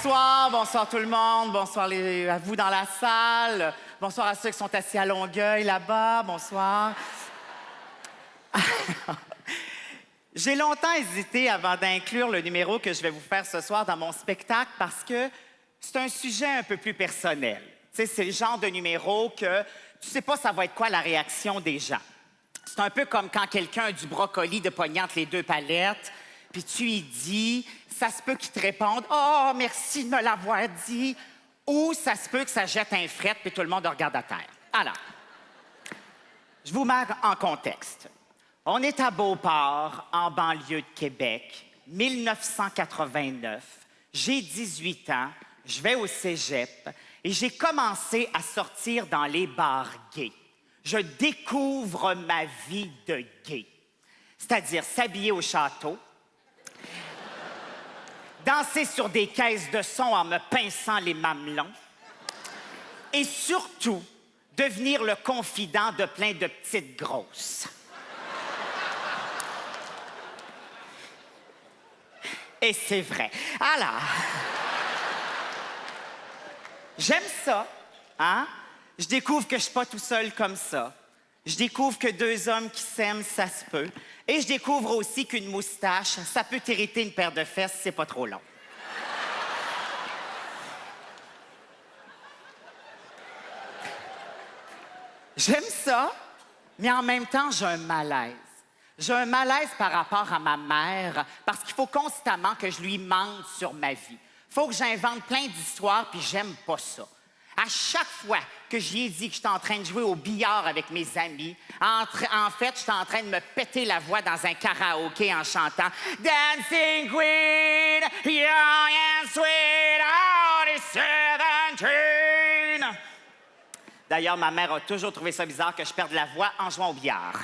bonsoir tout le monde, bonsoir à vous dans la salle, bonsoir à ceux qui sont assis à Longueuil là-bas, bonsoir. J'ai longtemps hésité avant d'inclure le numéro que je vais vous faire ce soir dans mon spectacle parce que c'est un sujet un peu plus personnel. Tu sais, c'est le genre de numéro que tu sais pas ça va être quoi la réaction des gens. C'est un peu comme quand quelqu'un a du brocoli de poignée entre les deux palettes, puis tu lui dis, ça se peut qu'il te réponde « Oh, merci de me l'avoir dit », ou ça se peut que ça jette un fret puis tout le monde regarde à terre. Alors, je vous mets en contexte. On est à Beauport, en banlieue de Québec, 1989. J'ai 18 ans, je vais au cégep et j'ai commencé à sortir dans les bars gays. Je découvre ma vie de gay, c'est-à-dire s'habiller au château, danser sur des caisses de son en me pinçant les mamelons et surtout devenir le confident de plein de petites grosses. Et c'est vrai. Alors, j'aime ça, hein? Je découvre que je suis pas tout seul comme ça. Je découvre que deux hommes qui s'aiment, ça se peut. Et je découvre aussi qu'une moustache, ça peut t'irriter une paire de fesses, c'est pas trop long. J'aime ça, mais en même temps, j'ai un malaise. J'ai un malaise par rapport à ma mère parce qu'il faut constamment que je lui mente sur ma vie. Il faut que j'invente plein d'histoires, puis j'aime pas ça. À chaque fois que j'y ai dit que j'étais en train de jouer au billard avec mes amis, en fait, j'étais en train de me péter la voix dans un karaoké en chantant « Dancing Queen, young and sweet, only 17 ». D'ailleurs, ma mère a toujours trouvé ça bizarre que je perde la voix en jouant au billard.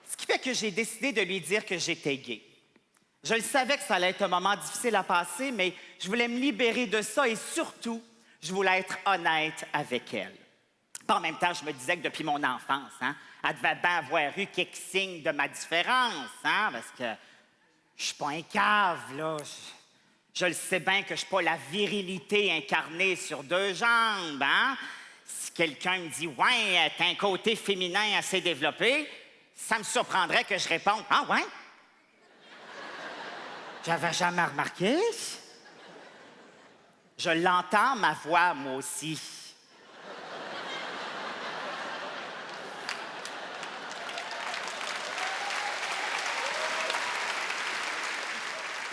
Ce qui fait que j'ai décidé de lui dire que j'étais gay. Je le savais que ça allait être un moment difficile à passer, mais je voulais me libérer de ça et surtout, je voulais être honnête avec elle. En même temps, je me disais que depuis mon enfance, hein, elle devait bien avoir eu quelques signes de ma différence, hein, parce que je suis pas un cave, là. Je le sais bien que je suis pas la virilité incarnée sur deux jambes, hein. Si quelqu'un me dit « Ouais, t'as un côté féminin assez développé », ça me surprendrait que je réponde « Ah ouais? » J'avais jamais remarqué. Je l'entends, ma voix, moi aussi.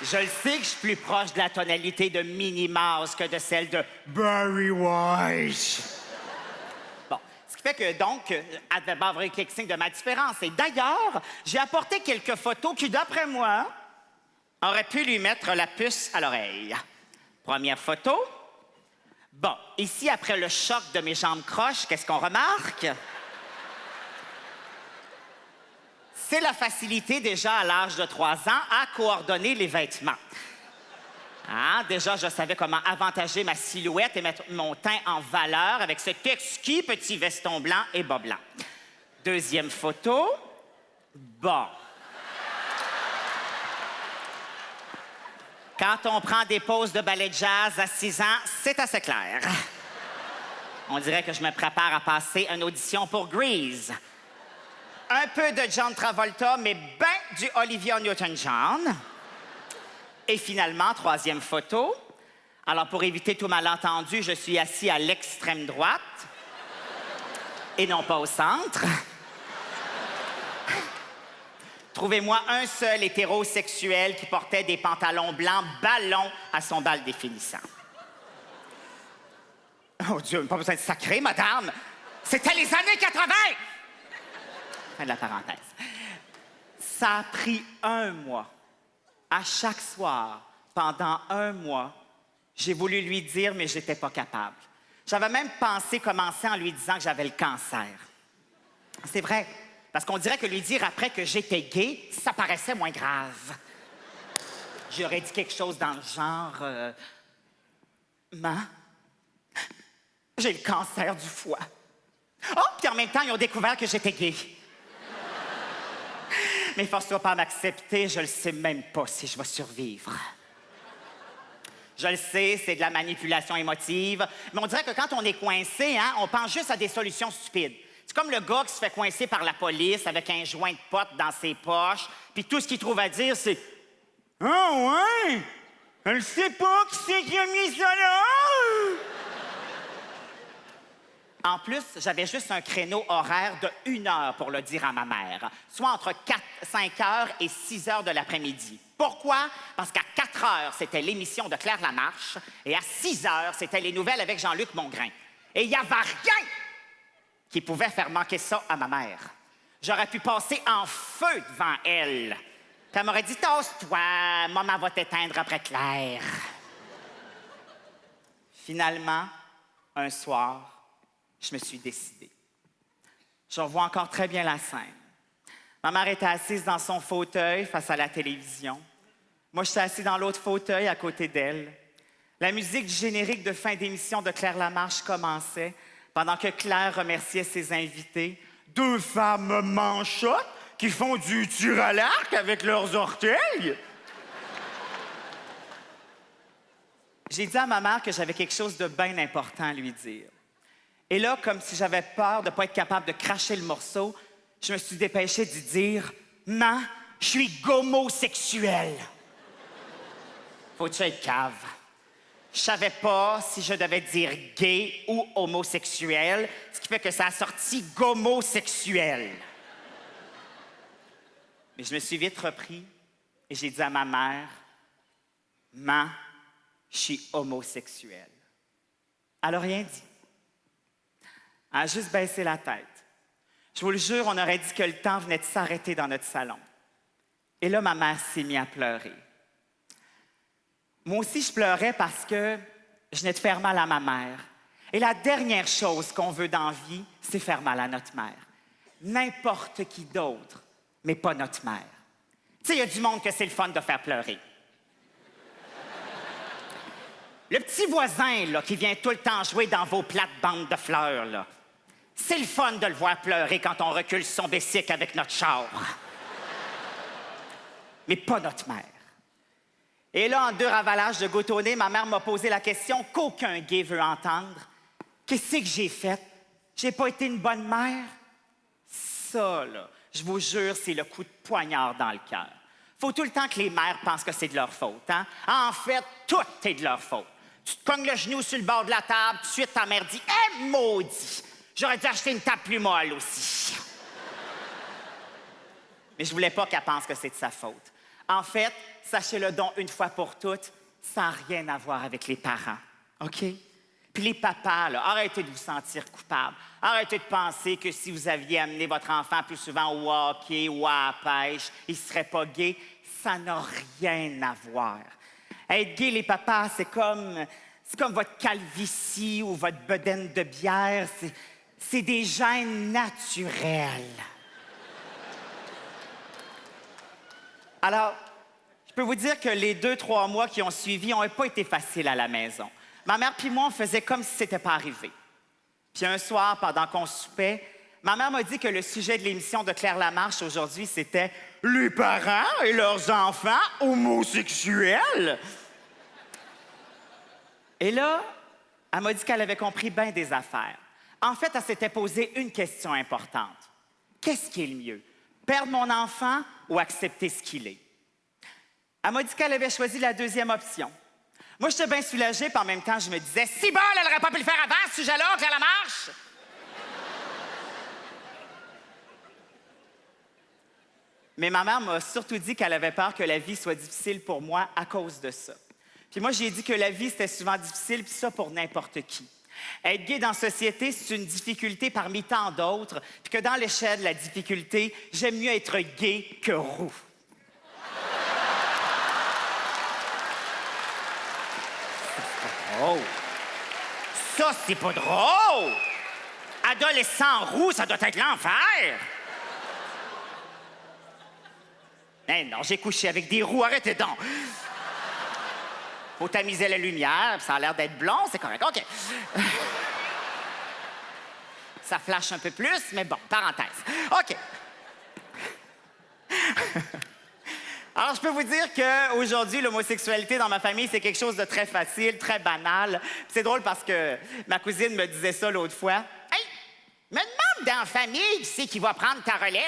Je le sais que je suis plus proche de la tonalité de Minnie Mouse que de celle de Barry White. Bon, ce qui fait que, donc, elle devait avoir quelques signes de ma différence. Et d'ailleurs, j'ai apporté quelques photos qui, d'après moi, auraient pu lui mettre la puce à l'oreille. Première photo. Bon, ici, après le choc de mes jambes croches, qu'est-ce qu'on remarque? C'est la facilité, déjà à l'âge de 3 ans, à coordonner les vêtements. Ah, déjà, je savais comment avantager ma silhouette et mettre mon teint en valeur avec ce exquis petit veston blanc et bas blanc. Deuxième photo. Bon. Quand on prend des pauses de ballet de jazz à 6 ans, c'est assez clair. On dirait que je me prépare à passer une audition pour Grease. Un peu de John Travolta, mais ben du Olivia Newton-John. Et finalement, troisième photo. Alors, pour éviter tout malentendu, je suis assis à l'extrême droite et non pas au centre. Trouvez-moi un seul hétérosexuel qui portait des pantalons blancs ballons à son bal définissant. Oh Dieu, pas besoin de sacrer, madame! C'était les années 80! Fin de la parenthèse. Ça a pris 1 mois. À chaque soir, pendant 1 mois, j'ai voulu lui dire, mais j'étais pas capable. J'avais même pensé commencer en lui disant que j'avais le cancer. C'est vrai, parce qu'on dirait que lui dire après que j'étais gay, ça paraissait moins grave. J'aurais dit quelque chose dans le genre... j'ai le cancer du foie. Oh, puis en même temps, ils ont découvert que j'étais gay. Mais force-toi pas à m'accepter, je le sais même pas si je vais survivre. Je le sais, c'est de la manipulation émotive, mais on dirait que quand on est coincé, hein, on pense juste à des solutions stupides. C'est comme le gars qui se fait coincer par la police avec un joint de pote dans ses poches, puis tout ce qu'il trouve à dire, c'est « Ah ouais? Elle sait pas qui c'est qui a mis ça là? » En plus, j'avais juste un créneau horaire de 1 heure pour le dire à ma mère, soit entre 5 heures et 6 heures de l'après-midi. Pourquoi? Parce qu'à 4 heures, c'était l'émission de Claire Lamarche et à 6 heures, c'était les nouvelles avec Jean-Luc Mongrain. Et il n'y avait rien qui pouvait faire manquer ça à ma mère. J'aurais pu passer en feu devant elle. Puis elle m'aurait dit « Tasse-toi, maman va t'éteindre après Claire. » Finalement, un soir, je me suis décidée. Je revois encore très bien la scène. Ma mère était assise dans son fauteuil face à la télévision. Moi, j'étais assis dans l'autre fauteuil à côté d'elle. La musique du générique de fin d'émission de Claire Lamarche commençait pendant que Claire remerciait ses invités. 2 femmes manchottes qui font du tir à l'arc avec leurs orteils. J'ai dit à ma mère que j'avais quelque chose de bien important à lui dire. Et là, comme si j'avais peur de ne pas être capable de cracher le morceau, je me suis dépêchée d'y dire « Maman, je suis gomosexuel. » Faut-tu être cave? Je savais pas si je devais dire gay ou homosexuel, ce qui fait que ça a sorti gomosexuel. Mais je me suis vite repris et j'ai dit à ma mère « Maman, je suis homosexuel. » Elle n'a rien dit. Elle a juste baissé la tête. Je vous le jure, on aurait dit que le temps venait de s'arrêter dans notre salon. Et là, ma mère s'est mise à pleurer. Moi aussi, je pleurais parce que je venais de faire mal à ma mère. Et la dernière chose qu'on veut dans la vie, c'est faire mal à notre mère. N'importe qui d'autre, mais pas notre mère. Tu sais, il y a du monde que c'est le fun de faire pleurer. Le petit voisin là, qui vient tout le temps jouer dans vos plates-bandes de fleurs, là, c'est le fun de le voir pleurer quand on recule son bicycle avec notre char. Mais pas notre mère. Et là, en 2 ravalages de goutte au nez, ma mère m'a posé la question qu'aucun gay veut entendre. Qu'est-ce que j'ai fait? J'ai pas été une bonne mère? Ça, là, je vous jure, c'est le coup de poignard dans le cœur. Faut tout le temps que les mères pensent que c'est de leur faute, hein? En fait, tout est de leur faute. Tu te cognes le genou sur le bord de la table, tout de suite, ta mère dit « Eh, maudit! J'aurais dû acheter une table plus molle aussi. » Mais je voulais pas qu'elle pense que c'est de sa faute. En fait, sachez-le donc une fois pour toutes, ça n'a rien à voir avec les parents, OK? Puis les papas, là, arrêtez de vous sentir coupable. Arrêtez de penser que si vous aviez amené votre enfant plus souvent au hockey ou à la pêche, il ne serait pas gay. Ça n'a rien à voir. Être gay, les papas, c'est comme votre calvitie ou votre bedaine de bière. C'est des gènes naturels. Alors, je peux vous dire que les 2-3 mois qui ont suivi n'ont pas été faciles à la maison. Ma mère puis moi, on faisait comme si c'était pas arrivé. Puis un soir, pendant qu'on soupait, ma mère m'a dit que le sujet de l'émission de Claire Lamarche aujourd'hui, c'était « Les parents et leurs enfants homosexuels ». Et là, elle m'a dit qu'elle avait compris bien des affaires. En fait, elle s'était posé une question importante. Qu'est-ce qui est le mieux? Perdre mon enfant ou accepter ce qu'il est? Elle m'a dit qu'elle avait choisi la deuxième option. Moi, j'étais bien soulagée, puis en même temps, je me disais, si bol, elle n'aurait pas pu le faire avant, ce sujet-là, Claire Lamarche! Mais ma mère m'a surtout dit qu'elle avait peur que la vie soit difficile pour moi à cause de ça. Puis moi, j'ai dit que la vie, c'était souvent difficile, puis ça pour n'importe qui. Être gay dans la société, c'est une difficulté parmi tant d'autres, puis que dans l'échelle de la difficulté, j'aime mieux être gay que roux. Oh! Ça, c'est pas drôle! Adolescent roux, ça doit être l'enfer! Eh non, j'ai couché avec des roux, arrêtez donc! Faut tamiser la lumière, puis ça a l'air d'être blond, c'est correct, OK. Ça flash un peu plus, mais bon, parenthèse. OK. Alors, je peux vous dire qu'aujourd'hui, l'homosexualité dans ma famille, c'est quelque chose de très facile, très banal. C'est drôle parce que ma cousine me disait ça l'autre fois. « Hey, me demande dans la famille qui c'est qui va prendre ta relève. »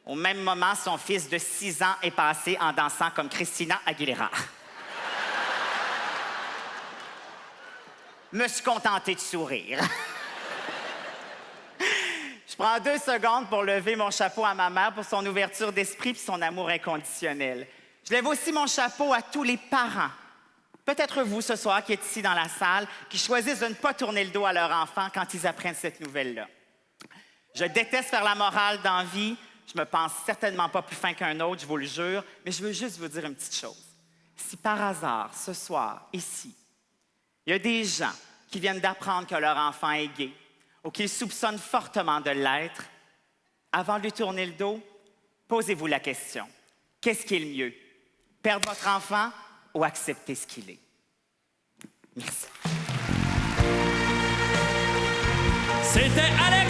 Au même moment, son fils de 6 ans est passé en dansant comme Christina Aguilera. Me suis contentée de sourire. Je prends 2 secondes pour lever mon chapeau à ma mère pour son ouverture d'esprit et son amour inconditionnel. Je lève aussi mon chapeau à tous les parents. Peut-être vous, ce soir, qui êtes ici dans la salle, qui choisissent de ne pas tourner le dos à leur enfant quand ils apprennent cette nouvelle-là. Je déteste faire la morale dans la vie. Je me pense certainement pas plus fin qu'un autre, je vous le jure, mais je veux juste vous dire une petite chose. Si par hasard, ce soir, ici, il y a des gens qui viennent d'apprendre que leur enfant est gay ou qu'ils soupçonnent fortement de l'être, avant de lui tourner le dos, posez-vous la question. Qu'est-ce qui est le mieux? Perdre votre enfant ou accepter ce qu'il est? Merci. C'était Alex!